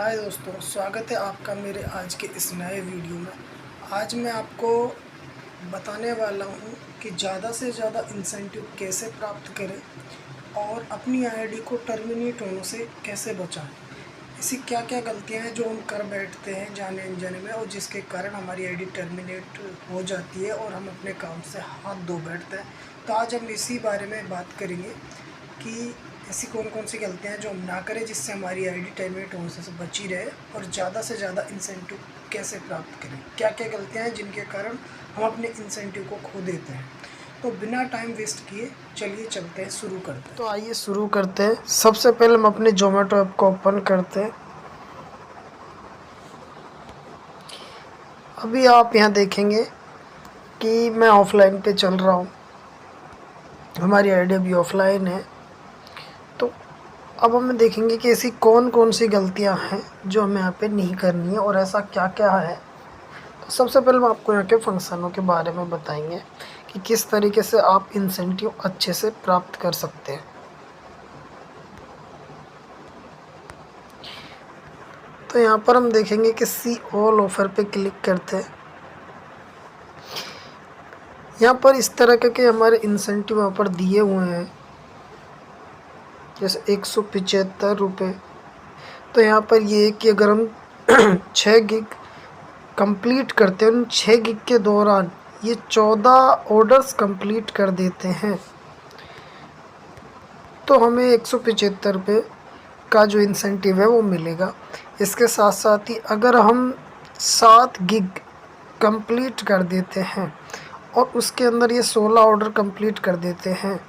हाय दोस्तों, स्वागत है आपका मेरे आज के इस नए वीडियो में। आज मैं आपको बताने वाला हूँ कि ज़्यादा से ज़्यादा इंसेंटिव कैसे प्राप्त करें और अपनी आईडी को टर्मिनेट होने से कैसे बचाएं। ऐसी क्या क्या गलतियाँ हैं जो हम कर बैठते हैं जाने अनजाने में, और जिसके कारण हमारी आईडी टर्मिनेट हो जाती है और हम अपने काम से हाथ धो बैठते हैं। तो आज हम इसी बारे में बात करेंगे कि ऐसी कौन कौन सी गलतियाँ हैं जो हम ना करें, जिससे हमारी आईडी टर्मिनेट होने से बची रहे, और ज़्यादा से ज़्यादा इंसेंटिव कैसे प्राप्त करें। क्या क्या गलतियाँ हैं जिनके कारण हम अपने इंसेंटिव को खो देते हैं। तो बिना टाइम वेस्ट किए चलिए चलते हैं, शुरू करते हैं। तो आइए शुरू करते हैं। सबसे पहले हम अपने जोमेटो ऐप को ओपन करते हैं। अभी आप यहाँ देखेंगे कि मैं ऑफलाइन पे चल रहा हूँ, हमारी आईडी अभी ऑफलाइन है। तो अब हम देखेंगे कि ऐसी कौन कौन सी गलतियां हैं जो हमें यहाँ पे नहीं करनी है और ऐसा क्या क्या है। तो सबसे पहले हम आपको यहाँ के फंक्शनों के बारे में बताएंगे कि किस तरीके से आप इंसेंटिव अच्छे से प्राप्त कर सकते हैं। तो यहाँ पर हम देखेंगे कि सी ऑल ऑफर पे क्लिक करते हैं। यहाँ पर इस तरह के हमारे इंसेंटिव यहाँ पर दिए हुए हैं, जैसे 175 रुपये। तो यहाँ पर ये है कि अगर हम 6 गिग कंप्लीट करते हैं, उन 6 गिग के दौरान ये 14 ऑर्डर्स कंप्लीट कर देते हैं, तो हमें 175 रुपये का जो इंसेंटिव है वो मिलेगा। इसके साथ साथ ही अगर हम 7 गिग कंप्लीट कर देते हैं और उसके अंदर ये 16 ऑर्डर कंप्लीट कर देते हैं,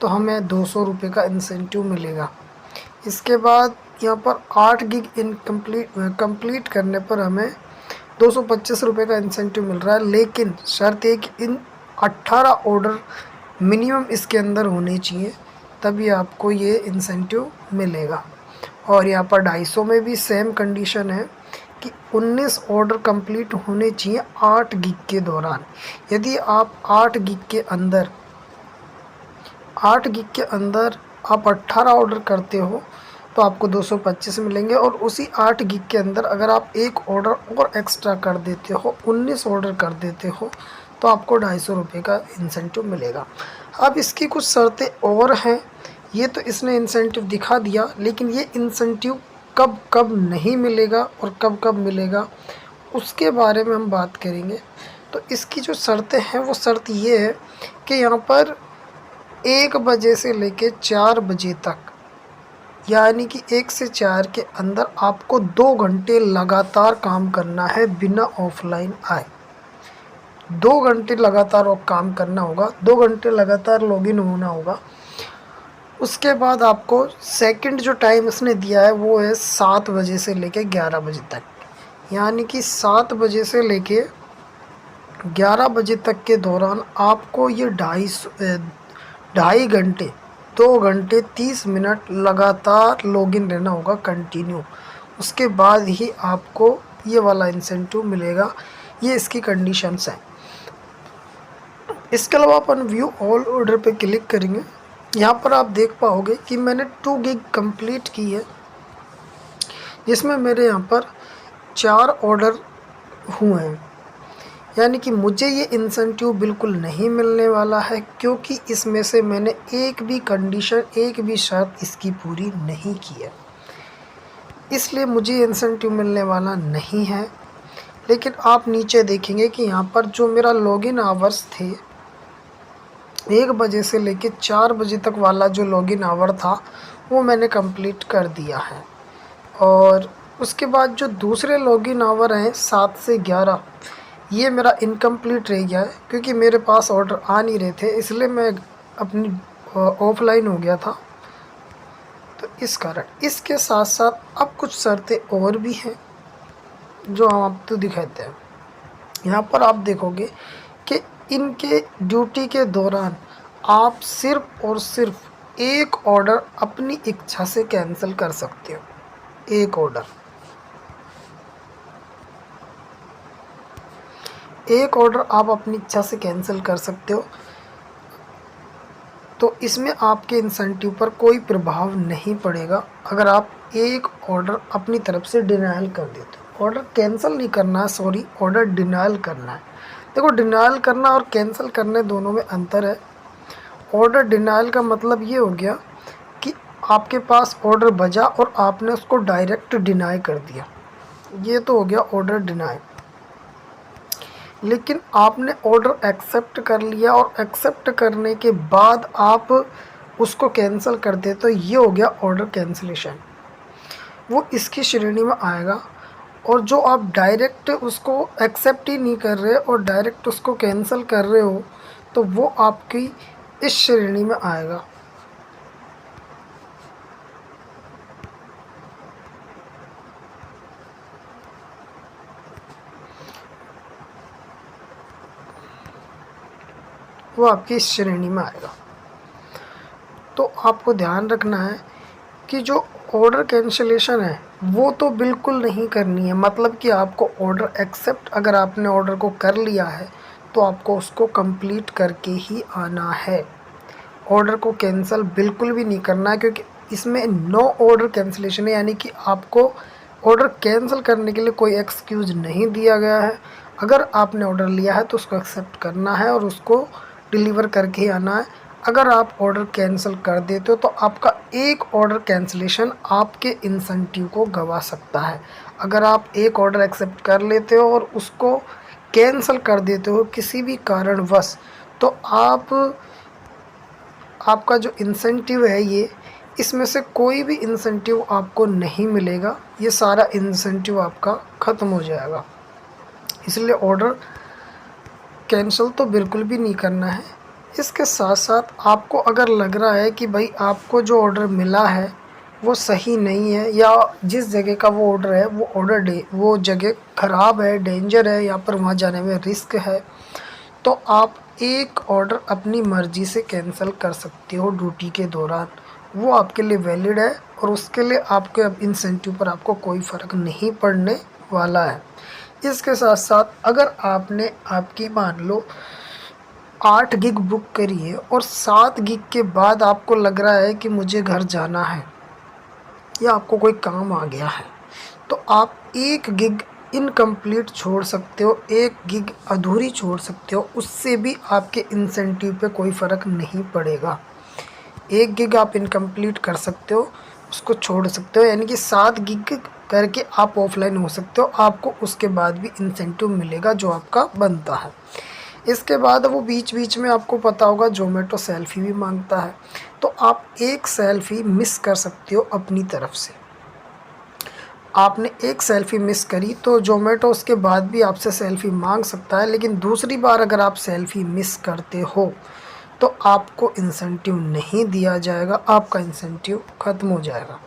तो हमें 200 रुपये का इंसेंटिव मिलेगा। इसके बाद यहाँ पर 8 गिग कंप्लीट करने पर हमें 225 रुपये का इंसेंटिव मिल रहा है, लेकिन शर्त है कि इन 18 ऑर्डर मिनिमम इसके अंदर होने चाहिए, तभी आपको ये इंसेंटिव मिलेगा। और यहाँ पर 250 में भी सेम कंडीशन है कि 19 ऑर्डर कंप्लीट होने चाहिए 8 गिग के दौरान। यदि आप 8 गिग के अंदर आप 18 ऑर्डर करते हो तो आपको 225 मिलेंगे, और उसी 8 गिग के अंदर अगर आप एक ऑर्डर और एक्स्ट्रा कर देते हो, 19 ऑर्डर कर देते हो, तो आपको 250 रुपये का इंसेंटिव मिलेगा। अब इसकी कुछ शर्तें और हैं। ये तो इसने इंसेंटिव दिखा दिया, लेकिन ये इंसेंटिव कब कब नहीं मिलेगा और कब कब मिलेगा उसके बारे में हम बात करेंगे। तो इसकी जो शर्तें हैं वो शर्त ये है कि यहाँ पर 1 बजे से लेके 4 बजे तक, यानी कि 1 से 4 के अंदर आपको 2 घंटे लगातार काम करना है बिना ऑफलाइन आए। 2 घंटे लगातार काम करना होगा, 2 घंटे लगातार लॉगिन होना होगा। उसके बाद आपको सेकंड जो टाइम इसने दिया है वो है 7 बजे से लेके 11 बजे तक, यानी कि 7 बजे से लेके 11 बजे तक के दौरान आपको ये 2.5 घंटे 2 घंटे 30 मिनट लगातार लॉगिन रहना होगा कंटिन्यू। उसके बाद ही आपको ये वाला इंसेंटिव मिलेगा। ये इसकी कंडीशंस हैं। इसके अलावा अपन व्यू ऑल ऑर्डर पे क्लिक करेंगे। यहाँ पर आप देख पाओगे कि मैंने 2 गिग कंप्लीट की है, जिसमें मेरे यहाँ पर 4 ऑर्डर हुए हैं, यानी कि मुझे ये इंसेंटिव बिल्कुल नहीं मिलने वाला है, क्योंकि इसमें से मैंने एक भी कंडीशन, एक भी शर्त इसकी पूरी नहीं की है, इसलिए मुझे इंसेंटिव मिलने वाला नहीं है। लेकिन आप नीचे देखेंगे कि यहाँ पर जो मेरा लॉगिन आवर्स थे, 1 बजे से लेके 4 बजे तक वाला जो लॉगिन आवर था वो मैंने कंप्लीट कर दिया है। और उसके बाद जो दूसरे लॉगिन आवर हैं 7 से 11, ये मेरा इनकम्प्लीट रह गया है, क्योंकि मेरे पास ऑर्डर आ नहीं रहे थे, इसलिए मैं अपनी ऑफलाइन हो गया था। तो इस कारण इसके साथ साथ अब कुछ शर्तें और भी हैं जो हम आपको दिखाते हैं। यहाँ पर आप देखोगे कि इनके ड्यूटी के दौरान आप सिर्फ और सिर्फ एक ऑर्डर अपनी इच्छा से कैंसिल कर सकते हो। एक ऑर्डर आप अपनी इच्छा से कैंसिल कर सकते हो। तो इसमें आपके इंसेंटिव पर कोई प्रभाव नहीं पड़ेगा। अगर आप एक ऑर्डर अपनी तरफ से डिनायल कर देते हो। ऑर्डर कैंसिल नहीं करना है, सॉरी, ऑर्डर डिनायल करना है। देखो, डिनायल करना और कैंसिल करने दोनों में अंतर है। ऑर्डर डिनायल का मतलब ये हो गया कि आपके पास ऑर्डर बचा और आपने उसको डायरेक्ट डिनाई कर दिया, ये तो हो गया ऑर्डर डिनाई। लेकिन आपने ऑर्डर एक्सेप्ट कर लिया और एक्सेप्ट करने के बाद आप उसको कैंसिल कर दे तो ये हो गया ऑर्डर कैंसिलेशन, वो इसकी श्रेणी में आएगा। और जो आप डायरेक्ट उसको एक्सेप्ट ही नहीं कर रहे और डायरेक्ट उसको कैंसिल कर रहे हो तो वो आपकी इस श्रेणी में आएगा। वो आपकी इस श्रेणी में आएगा। तो आपको ध्यान रखना है कि जो ऑर्डर कैंसिलेशन है वो तो बिल्कुल नहीं करनी है। मतलब कि आपको ऑर्डर एक्सेप्ट, अगर आपने ऑर्डर को कर लिया है तो आपको उसको कंप्लीट करके ही आना है। ऑर्डर को कैंसिल बिल्कुल भी नहीं करना है, क्योंकि इसमें नो ऑर्डर कैंसिलेशन है, यानी कि आपको ऑर्डर कैंसिल करने के लिए कोई एक्सक्यूज़ नहीं दिया गया है। अगर आपने ऑर्डर लिया है तो उसको एक्सेप्ट करना है और उसको डिलीवर करके ही आना है। अगर आप ऑर्डर कैंसिल कर देते हो तो आपका एक ऑर्डर कैंसिलेशन आपके इंसेंटिव को गंवा सकता है। अगर आप एक ऑर्डर एक्सेप्ट कर लेते हो और उसको कैंसिल कर देते हो किसी भी कारणवश, तो आपका जो इंसेंटिव है ये, इसमें से कोई भी इंसेंटिव आपको नहीं मिलेगा। ये सारा इंसेंटिव आपका ख़त्म हो जाएगा। इसलिए ऑर्डर कैंसिल तो बिल्कुल भी नहीं करना है। इसके साथ साथ आपको अगर लग रहा है कि भाई आपको जो ऑर्डर मिला है वो सही नहीं है, या जिस जगह का वो ऑर्डर है वो जगह ख़राब है, डेंजर है, या पर वहाँ जाने में रिस्क है, तो आप एक ऑर्डर अपनी मर्ज़ी से कैंसिल कर सकते हो ड्यूटी के दौरान। वो आपके लिए वैलिड है और उसके लिए आपके अब इंसेंटिव पर आपको कोई फ़र्क नहीं पड़ने वाला है। इसके साथ साथ अगर आपने आपकी मान लो 8 गिग बुक करी है और 7 गिग के बाद आपको लग रहा है कि मुझे घर जाना है या आपको कोई काम आ गया है, तो आप 1 गिग इनकम्प्लीट छोड़ सकते हो, 1 गिग अधूरी छोड़ सकते हो। उससे भी आपके इंसेंटिव पे कोई फ़र्क नहीं पड़ेगा। 1 गिग आप इनकम्प्लीट कर सकते हो, उसको छोड़ सकते हो, यानी कि 7 गिग करके आप ऑफलाइन हो सकते हो। आपको उसके बाद भी इंसेंटिव मिलेगा जो आपका बनता है। इसके बाद वो बीच बीच में आपको पता होगा ज़ोमैटो सेल्फ़ी भी मांगता है, तो आप एक सेल्फ़ी मिस कर सकते हो अपनी तरफ से। आपने एक सेल्फ़ी मिस करी तो ज़ोमैटो उसके बाद भी आपसे सेल्फ़ी मांग सकता है, लेकिन दूसरी बार अगर आप सेल्फ़ी मिस करते हो तो आपको इंसेंटिव नहीं दिया जाएगा, आपका इंसेंटिव ख़त्म हो जाएगा।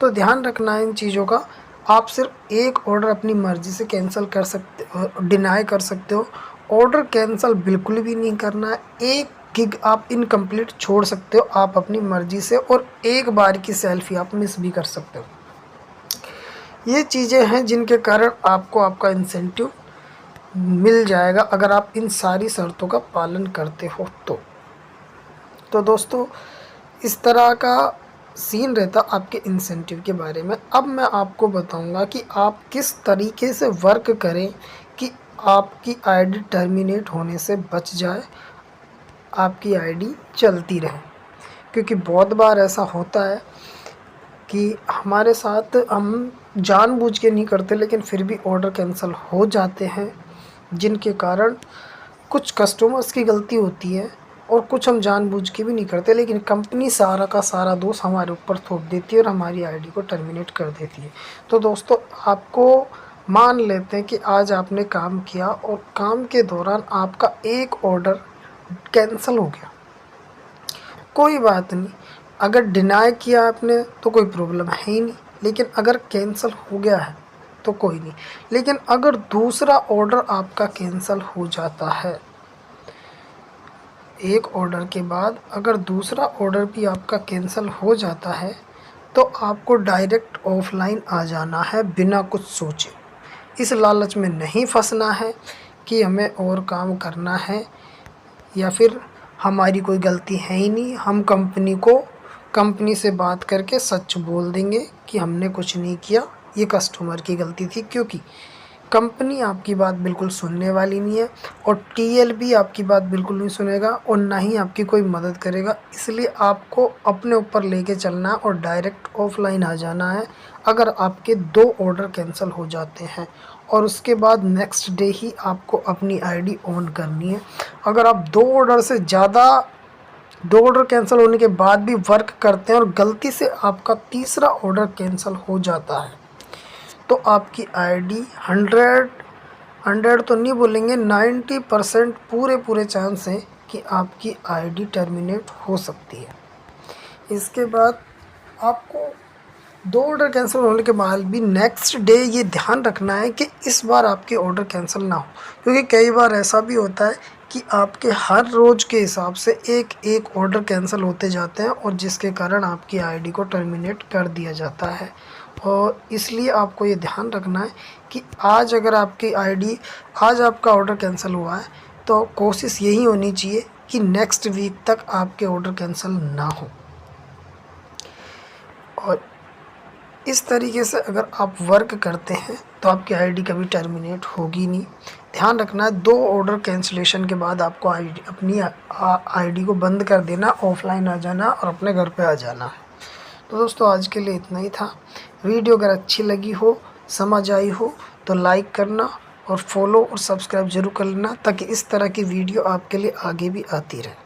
तो ध्यान रखना है इन चीज़ों का। आप सिर्फ एक ऑर्डर अपनी मर्ज़ी से कैंसिल कर सकते हो, डिनाई कर सकते हो। ऑर्डर कैंसिल बिल्कुल भी नहीं करना है। 1 गिग आप इनकम्प्लीट छोड़ सकते हो आप अपनी मर्ज़ी से, और एक बार की सेल्फ़ी आप मिस भी कर सकते हो। ये चीज़ें हैं जिनके कारण आपको आपका इंसेंटिव मिल जाएगा अगर आप इन सारी शर्तों का पालन करते हो तो दोस्तों, इस तरह का सीन रहता आपके इंसेंटिव के बारे में। अब मैं आपको बताऊंगा कि आप किस तरीके से वर्क करें कि आपकी आईडी टर्मिनेट होने से बच जाए, आपकी आईडी चलती रहे। क्योंकि बहुत बार ऐसा होता है कि हमारे साथ हम जानबूझ के नहीं करते लेकिन फिर भी ऑर्डर कैंसिल हो जाते हैं, जिनके कारण कुछ कस्टमर्स की गलती होती है और कुछ हम जानबूझ के भी नहीं करते, लेकिन कंपनी सारा का सारा दोष हमारे ऊपर थोप देती है और हमारी आईडी को टर्मिनेट कर देती है। तो दोस्तों, आपको मान लेते हैं कि आज आपने काम किया और काम के दौरान आपका एक ऑर्डर कैंसिल हो गया, कोई बात नहीं। अगर डिनाई किया आपने तो कोई प्रॉब्लम है ही नहीं, लेकिन अगर कैंसिल हो गया है तो कोई नहीं। लेकिन अगर दूसरा ऑर्डर आपका कैंसिल हो जाता है, एक ऑर्डर के बाद अगर दूसरा ऑर्डर भी आपका कैंसिल हो जाता है, तो आपको डायरेक्ट ऑफलाइन आ जाना है बिना कुछ सोचे। इस लालच में नहीं फंसना है कि हमें और काम करना है या फिर हमारी कोई गलती है ही नहीं, हम कंपनी को कंपनी से बात करके सच बोल देंगे कि हमने कुछ नहीं किया, ये कस्टमर की गलती थी, क्योंकि कंपनी आपकी बात बिल्कुल सुनने वाली नहीं है और टीएल भी आपकी बात बिल्कुल नहीं सुनेगा और ना ही आपकी कोई मदद करेगा। इसलिए आपको अपने ऊपर लेके चलना है और डायरेक्ट ऑफलाइन आ जाना है। अगर आपके 2 ऑर्डर कैंसिल हो जाते हैं और उसके बाद नेक्स्ट डे ही आपको अपनी आईडी ऑन करनी है। अगर आप 2 ऑर्डर से ज़्यादा 2 ऑर्डर कैंसिल होने के बाद भी वर्क करते हैं और गलती से आपका तीसरा ऑर्डर कैंसिल हो जाता है, तो आपकी आईडी 100 तो नहीं बोलेंगे, 90% पूरे चांस हैं कि आपकी आईडी टर्मिनेट हो सकती है। इसके बाद आपको 2 ऑर्डर कैंसिल होने के बाद भी नेक्स्ट डे ये ध्यान रखना है कि इस बार आपके ऑर्डर कैंसिल ना हो, क्योंकि कई बार ऐसा भी होता है कि आपके हर रोज़ के हिसाब से एक ऑर्डर कैंसिल होते जाते हैं और जिसके कारण आपकी आईडी को टर्मिनेट कर दिया जाता है। और इसलिए आपको ये ध्यान रखना है कि आज अगर आपकी आईडी आज आपका ऑर्डर कैंसिल हुआ है तो कोशिश यही होनी चाहिए कि नेक्स्ट वीक तक आपके ऑर्डर कैंसिल ना हो। और इस तरीके से अगर आप वर्क करते हैं तो आपकी आईडी कभी टर्मिनेट होगी नहीं। ध्यान रखना है 2 ऑर्डर कैंसिलेशन के बाद आपको अपनी आईडी को बंद कर देना, ऑफलाइन आ जाना और अपने घर पे आ जाना। तो दोस्तों आज के लिए इतना ही था। वीडियो अगर अच्छी लगी हो, समझ आई हो तो लाइक करना और फॉलो और सब्सक्राइब ज़रूर कर लेना, ताकि इस तरह की वीडियो आपके लिए आगे भी आती रहे।